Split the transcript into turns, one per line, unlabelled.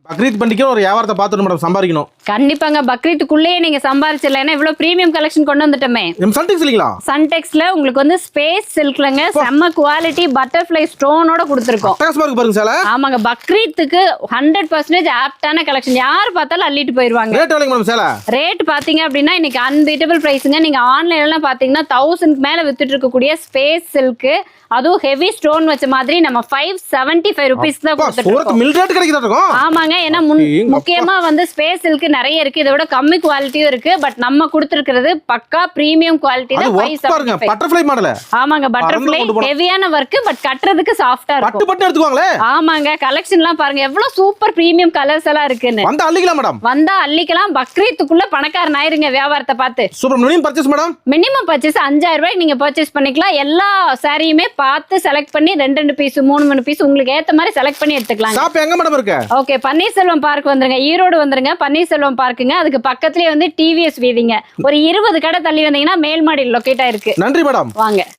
பக்ரீத் பண்டிகை ஒரு வியாபாரத்தை பார்த்துட்டு மேடம் சம்பாதிக்கணும்.
கண்டிப்பாங்க பக்ரீத்துக்குள்ளேயே நீங்க சம்பாரிச்சிடலாம். ஏன்னா இவ்வளவு பிரீமியம் கலெக்ஷன் கொண்டு வந்துட்டோமே.
சன்டெக்ஸ் இல்லீங்களா?
சன்டெக்ஸ்ல உங்களுக்கு வந்து ஸ்பேஸ் சில்க்லங்க செம்ம குவாலிட்டி பட்டர்ஃப்ளை ஸ்டோனோட கொடுத்துருக்கோம்.
அட்டகாசமா இருக்கு பாருங்க சேலை.
ஆமாங்க பக்ரீத்துக்கு 100% ஆப்டான கலெக்ஷன். யார் பார்த்தாலும் அள்ளிட்டு போயிருவாங்க.
ரேட் எவ்வளவு மேடம் சேலை?
ரேட் பாத்தீங்க அப்படின்னா இன்னைக்கு அன்பீட்டபிள் பிரைஸ்ங்க. நீங்க ஆன்லைன்ல பாத்தீங்கன்னா 1000 மேல வித்துட்டு இருக்கக்கூடிய ஸ்பேஸ் சில்க், அதுவும் ஹெவி ஸ்டோன் வச்ச மாதிரி நம்ம 575 rupees தான் கொடுத்துட்டு இருக்கோம்.
மில் ரேட் கிடைக்குதா?
ஆமாங்க. ஏன்னா முக்கியமா வந்து ஸ்பேஸ் சில்க் நிறைய இருக்கு, இதோட கம்மி குவாலிட்டியும் இருக்கு. பட் நம்ம கொடுத்துருக்கிறது பக்கா பிரீமியம் குவாலிட்டி தான். 575
பட்டர்ஃப்ளை மாடல்.
ஆமாங்க பட்டர்ஃப்ளை ஹெவியான வர்க், பட் கட்டுறதுக்கு சாஃப்டா இருக்கும்.
பட்டு பட்டு எடுத்துவாங்களே.
ஆமாங்க கலெக்ஷன்லாம் பாருங்க எவ்வளவு சூப்பர் பிரீமியம் கலர்ஸ் எல்லாம் இருக்குன்னு.
வந்தா அள்ளிக்கலாம் மேடம்.
வந்தா அள்ளிக்கலாம். பக்ரீத்துக்குள்ள பணக்காரன் ஆயிருங்க வியாபாரத்தை பார்த்து.
Super. Minimum purchase madam? Minimum
purchase 5000 ரூபாய்க்கு நீங்க பர்ச்சேஸ் பண்ணிக்கலாம். எல்லா சாரியுமே பார்த்து செலக்ட் பண்ணி 2 பீஸ் 3 பீஸ் உங்களுக்கு ஏத்த மாதிரி செலக்ட் பண்ணி எடுத்துக்கலாம்.
ஷாப் எங்க மேடம் இருக்கு?
ஓகே, பன்னீர்செல்வம் பார்க் வந்துருங்க. ஈரோடு வந்துருங்க. பன்னீர்செல்வம் பார்க்குங்க. அதுக்கு பக்கத்துலயே வந்து டிவிஎஸ் வீதிங்க. ஒரு 20 கடை தள்ளி வந்தீங்கன்னா மேல்மாடியில் லொகேட் ஆயிருக்கு.
நன்றி மேடம்.
வாங்க.